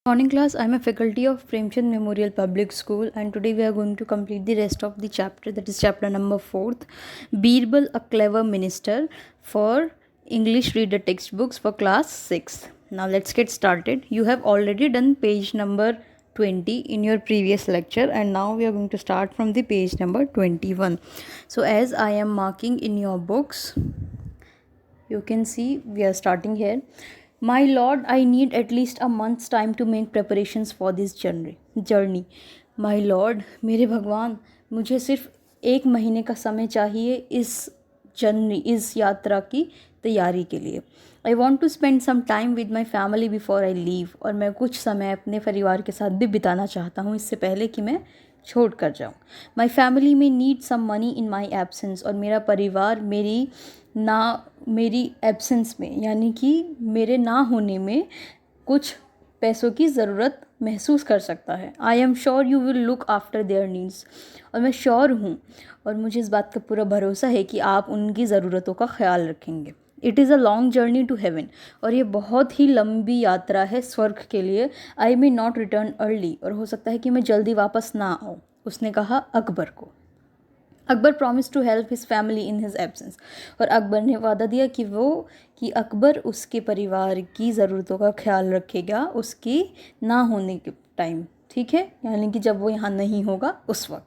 Morning class, I am a faculty of Premchand Memorial Public School, and today we are going to complete the rest of the chapter, that is chapter number 4th, Birbal, a clever minister, for English reader textbooks for class 6. Now let's get started. You have already done page number 20 in your previous lecture, and now we are going to start from the page number 21. So as I am marking in your books, you can see we are starting here. My lord, I need at least a month's time to make preparations for this journey. My lord, मेरे भगवान, मुझे सिर्फ 1 महीने का समय चाहिए इस यात्रा की तैयारी के लिए. I want to spend some time with my family before I leave. और मैं कुछ समय अपने परिवार के साथ भी बिताना चाहता हूँ इससे पहले कि मैं छोड़ कर जाऊँ. My family may need some money in my absence. और मेरा परिवार मेरी एब्सेंस में, यानी कि मेरे ना होने में, कुछ पैसों की ज़रूरत महसूस कर सकता है. I am sure you will look after their needs. और मैं श्योर हूँ और मुझे इस बात का पूरा भरोसा है कि आप उनकी ज़रूरतों का ख्याल रखेंगे. It is a long journey to heaven. और ये बहुत ही लंबी यात्रा है स्वर्ग के लिए. आई मे नॉट रिटर्न अर्ली. और हो सकता है कि मैं जल्दी वापस ना आऊँ, उसने कहा अकबर को. Akbar promise to help his family in his absence. और अकबर ने वादा दिया कि अकबर उसके परिवार की ज़रूरतों का ख्याल रखेगा उसकी ना होने के टाइम. ठीक है, यानी कि जब वो यहाँ नहीं होगा उस वक्त.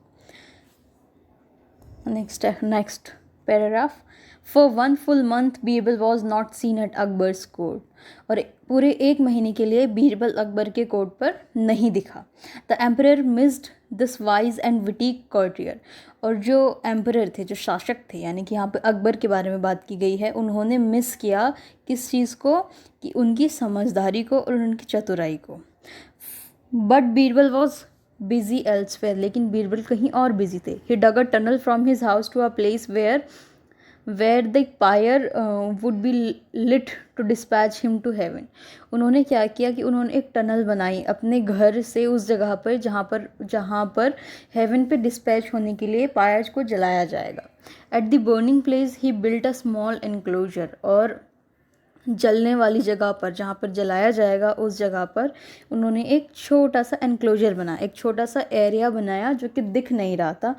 Next paragraph. For 1 full month Birbal was not seen at Akbar's court. और पूरे 1 महीने के लिए बीरबल अकबर के कोर्ट पर नहीं दिखा. The emperor missed this wise and witty courtier. और जो एम्परर थे, जो शासक थे, यानी कि यहाँ पे अकबर के बारे में बात की गई है, उन्होंने मिस किया किस चीज़ को, कि उनकी समझदारी को और उनकी चतुराई को. But Birbal was busy elsewhere. लेकिन बीरबल कहीं और बिजी थे. He dug a tunnel from his house to a place where the pyre would be lit to dispatch him to heaven. उन्होंने क्या किया कि उन्होंने एक टनल बनाई अपने घर से उस जगह पर जहाँ पर हेवन पे डिस्पैच होने के लिए पायर्स को जलाया जाएगा. At the burning place he built a small enclosure. और जलने वाली जगह पर, जहाँ पर जलाया जाएगा, उस जगह पर उन्होंने एक छोटा सा एनक्लोजर बनाया, एक छोटा सा एरिया बनाया जो कि दिख नहीं रहा था.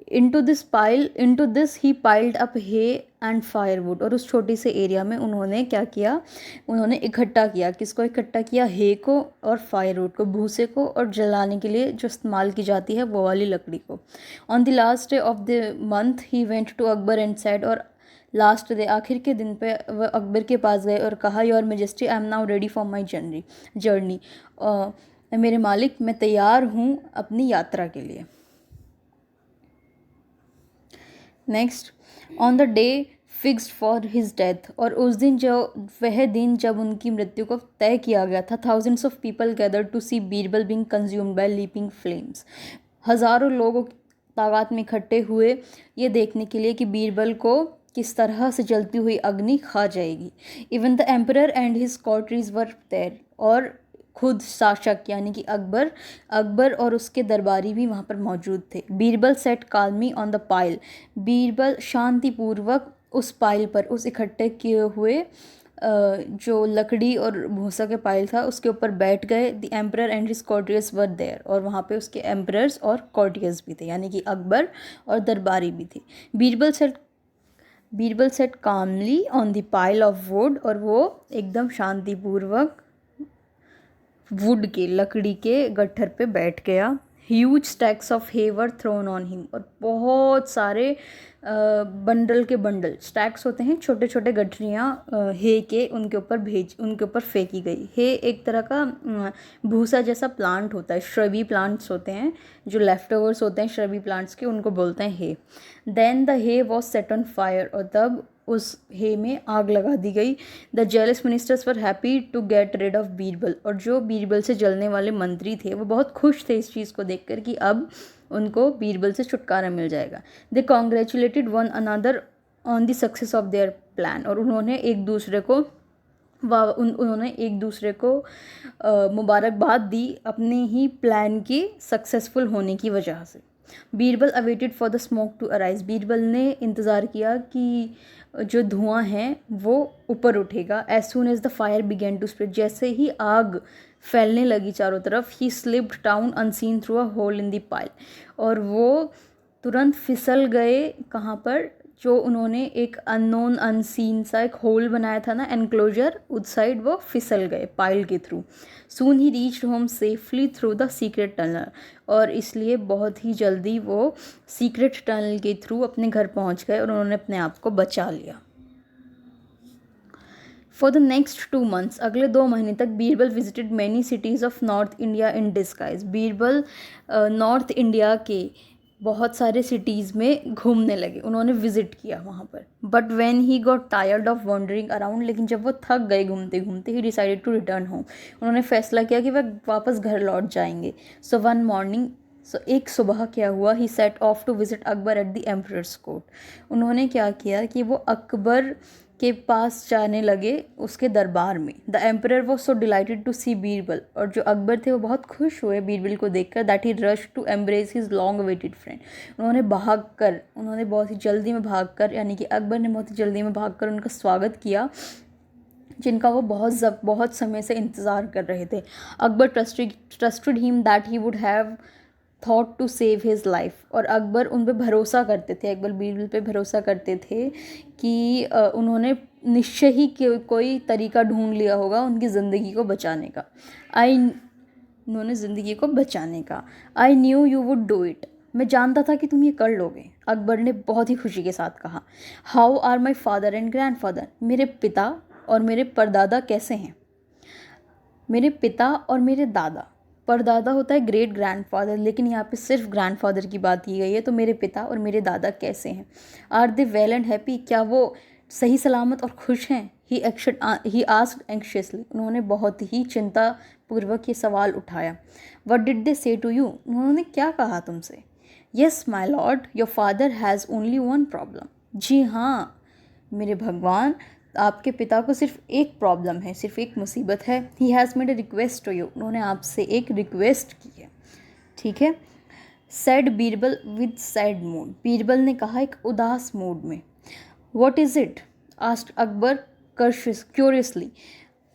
Into this he piled up hay and firewood. और उस छोटी से एरिया में उन्होंने क्या किया, उन्होंने इकट्ठा किया. किसको इकट्ठा किया? हे को और फायरवुड को, भूसे को, और जलाने के लिए जो इस्तेमाल की जाती है वो वाली लकड़ी को. On the last day of the month he went to Akbar and said. और लास्ट डे, आखिर के दिन पे वह अकबर के पास गए और कहा, your majesty, I am now ready for my journey. मेरे मालिक, मैं तैयार हूँ अपनी यात्रा के लिए. Next. On the day fixed for his death. और उस दिन, वह दिन जब उनकी मृत्यु को तय किया गया था, thousands of people gather to see Birbal being consumed by leaping flames. हज़ारों लोगों की तादाद में इकट्ठे हुए ये देखने के लिए कि बीरबल को किस तरह से जलती हुई अग्नि खा जाएगी. Even the emperor and his courtiers were there. और खुद शासक, यानी कि अकबर और उसके दरबारी भी वहाँ पर मौजूद थे. Birbal set कालमी on the pile. Birbal शांतिपूर्वक उस पाइल पर, उस इकट्ठे किए हुए जो लकड़ी और भूसा के पाइल था, उसके ऊपर बैठ गए. The emperor and his courtiers were there. और वहाँ पे उसके एम्परर्स और कॉर्टियर्स भी थे, यानी कि अकबर और दरबारी भी थे. Birbal set calmly on the pile of wood. और वो एकदम शांतिपूर्वक वुड के, लकड़ी के गट्ठर पे बैठ गया. Huge stacks of hay were thrown on him. और बहुत सारे बंडल के बंडल, स्टैक्स होते हैं छोटे छोटे गठरियाँ हे के, उनके ऊपर फेंकी गई. हे एक तरह का भूसा जैसा प्लांट होता है, श्रबी प्लांट्स होते हैं, जो लेफ्ट ओवर्स होते हैं श्रबी प्लांट्स के, उनको बोलते हैं hay. Then the hay was set on fire. और तब उस हे में आग लगा दी गई. The jealous ministers were happy to get rid of Birbal. और जो बीरबल से जलने वाले मंत्री थे वो बहुत खुश थे इस चीज़ को देखकर कि अब उनको बीरबल से छुटकारा मिल जाएगा. They congratulated one another on the success of their plan. और उन्होंने एक दूसरे को मुबारकबाद दी अपने ही प्लान की सक्सेसफुल होने की वजह से. Birbal awaited for the smoke to arise. Birbal ने इंतज़ार किया कि जो धुआं है वो ऊपर उठेगा. As soon as the fire began to spread. जैसे ही आग फैलने लगी चारों तरफ। He slipped down unseen through a hole in the pile, और वो तुरंत फिसल गए कहाँ पर, जो उन्होंने एक अननोन अनसीन सा एक होल बनाया था ना, एनक्लोजर, उस साइड वो फिसल गए पाइल के through. Soon he reached home safely through the secret tunnel, और इसलिए बहुत ही जल्दी वो सीक्रेट टनल के थ्रू अपने घर पहुंच गए और उन्होंने अपने आप को बचा लिया। फॉर द नेक्स्ट 2 months, अगले 2 महीने तक Birbal visited many cities of north India in disguise. Birbal north India के बहुत सारे सिटीज़ में घूमने लगे, उन्होंने विजिट किया वहाँ पर। But when he got tired of wandering around, लेकिन जब वो थक गए घूमते घूमते, he decided to return home, उन्होंने फैसला किया कि वह वापस घर लौट जाएंगे। सो वन मॉर्निंग, एक सुबह क्या हुआ, he set off to visit Akbar at the emperor's court. उन्होंने क्या किया कि वो अकबर के पास जाने लगे, उसके दरबार में। The emperor was so delighted to see Birbal, और जो अकबर थे वो बहुत खुश हुए बीरबल को देखकर, that he rush to embrace his long awaited friend. उन्होंने बहुत ही जल्दी में भागकर, यानी कि अकबर ने बहुत ही जल्दी में भागकर उनका स्वागत किया, जिनका वो बहुत समय से इंतज़ार कर रहे थे। Akbar trusted him that he would have thought to save his life, और अकबर उन पे भरोसा करते थे, अकबर बीरबल पे भरोसा करते थे कि उन्होंने निश्चय ही कोई तरीका ढूंढ लिया होगा उनकी ज़िंदगी को बचाने का। I knew you would do it, मैं जानता था कि तुम ये कर लोगे, अकबर ने बहुत ही खुशी के साथ कहा। How are my father and grandfather, मेरे पिता और मेरे परदादा कैसे हैं? मेरे पिता और मेरे दादा, परदादा होता है ग्रेट ग्रैंडफादर, लेकिन यहाँ पे सिर्फ ग्रैंडफादर की बात की गई है, तो मेरे पिता और मेरे दादा कैसे हैं? Are they well and happy, क्या वो सही सलामत और खुश हैं? ही आस्क्ड एंक्शियसली, उन्होंने बहुत ही चिंतापूर्वक ये सवाल उठाया। व्हाट डिड दे से टू यू, उन्होंने क्या कहा तुमसे? Yes my lord, your father has only one problem, जी हाँ मेरे भगवान, आपके पिता को सिर्फ एक प्रॉब्लम है, सिर्फ एक मुसीबत है। He has made a request to you, उन्होंने आपसे एक रिक्वेस्ट की है, ठीक है। Sad Birbal with sad mood, Birbal ने कहा एक उदास मूड में। What is it, asked Akbar curiously,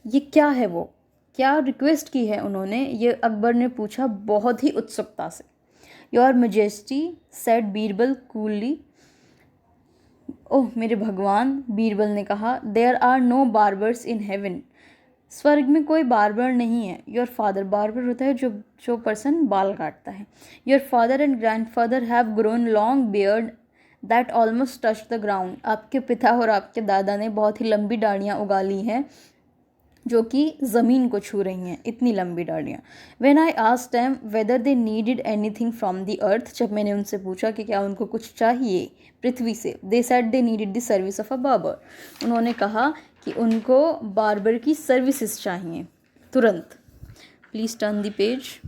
ये क्या है, वो क्या रिक्वेस्ट की है उन्होंने, ये अकबर ने पूछा बहुत ही उत्सुकता से। Your majesty, said Birbal coolly, oh मेरे भगवान, बीरबल ने कहा, there are no barbers in heaven, स्वर्ग में कोई बार्बर नहीं है। योर फादर, बार्बर होता है जो पर्सन बाल काटता है। Your father and grandfather have grown long beard that almost touch the ground, आपके पिता और आपके दादा ने बहुत ही लंबी दाढ़ियाँ उगा ली हैं जो कि ज़मीन को छू रही हैं, इतनी लंबी दाढ़ियाँ। When I asked them whether they needed anything from the earth, जब मैंने उनसे पूछा कि क्या उनको कुछ चाहिए पृथ्वी से, they said they needed the service of a barber, उन्होंने कहा कि उनको बार्बर की सर्विसेज चाहिए तुरंत। Please turn the page.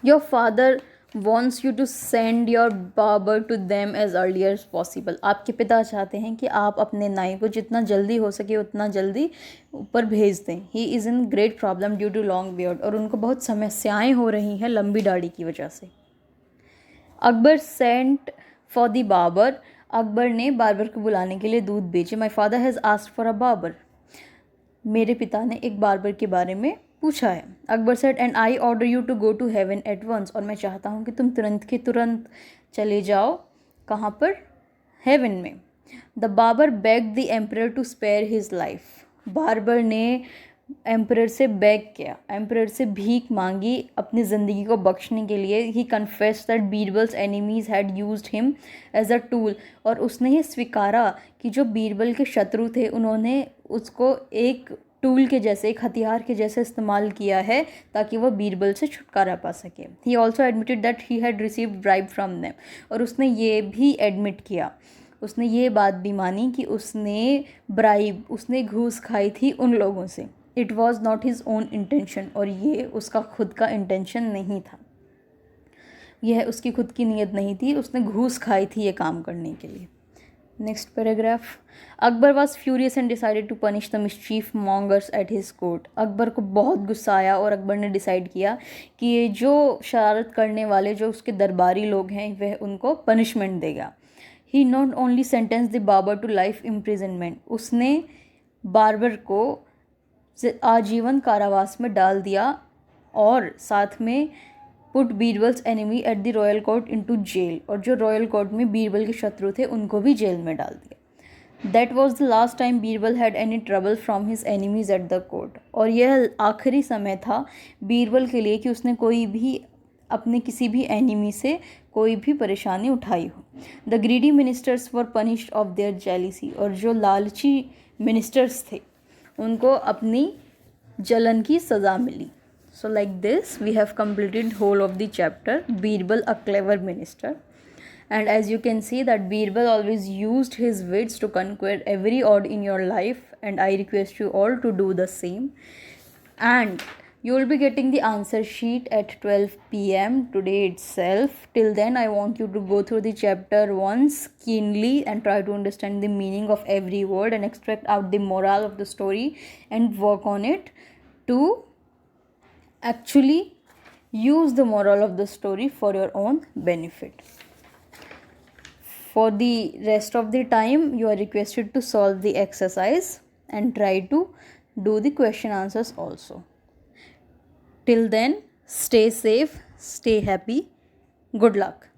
Your father wants you to send your barber to them as early as possible, आपके पिता चाहते हैं कि आप अपने नाई को जितना जल्दी हो सके उतना जल्दी ऊपर भेज दें। He is in great problem due to long beard, और उनको बहुत समस्याएं हो रही हैं लंबी दाढ़ी की वजह से। Akbar sent for the barber, Akbar ने बार्बर को बुलाने के लिए दूध भेजे। My father has asked for a barber, मेरे पिता ने एक बार्बर के बारे में पूछा है। Akbar said and I order you to go to heaven at once, और मैं चाहता हूँ कि तुम तुरंत के तुरंत चले जाओ, कहाँ पर? हेवन में। The barber begged the emperor to spare his life, barber ने एम्परर से बेग किया, एम्परर से भीख मांगी अपनी ज़िंदगी को बख्शने के लिए। He confessed that Birbal's enemies had used him as a tool, और उसने ये स्वीकारा कि जो बीरबल के शत्रु थे उन्होंने उसको एक टूल के जैसे, एक हथियार के जैसे इस्तेमाल किया है ताकि वह बीरबल से छुटकारा पा सके। He also admitted that he had received bribe from them, और उसने ये भी एडमिट किया, उसने ये बात भी मानी कि उसने घूस खाई थी उन लोगों से। It was not his own intention, और ये उसका खुद का इंटेंशन नहीं था, यह उसकी खुद की नीयत नहीं थी, उसने घूस खाई थी ये काम करने के लिए। Next paragraph. Akbar was furious and decided to punish the mischief mongers at his court, Akbar को बहुत गुस्सा आया और अकबर ने डिसाइड किया कि ये जो शरारत करने वाले जो उसके दरबारी लोग हैं वह उनको पनिशमेंट देगा। He not only sentence the barber to life imprisonment, उसने बाबर को आजीवन कारावास में डाल दिया और साथ में put Birbal's enemy at the royal court into jail, और जो रॉयल कोर्ट में बीरबल के शत्रु थे उनको भी जेल में डाल दिया। That was the last time Birbal had any trouble from his enemies at the court, और यह आखिरी समय था बीरबल के लिए कि उसने कोई भी अपने किसी भी एनिमी से कोई भी परेशानी उठाई हो। The greedy ministers were punished of their jealousy, और जो लालची मिनिस्टर्स थे उनको अपनी जलन की सज़ा मिली। So like this we have completed whole of the chapter Birbal, a clever minister. And as you can see that Birbal always used his wits to conquer every odd in your life, and I request you all to do the same. And you will be getting the answer sheet at 12 p.m. today itself. Till then I want you to go through the chapter once keenly and try to understand the meaning of every word and extract out the moral of the story and work on it to actually use the moral of the story for your own benefit. For the rest of the time you are requested to solve the exercise and try to do the question answers also. Till then, stay safe, stay happy. Good luck.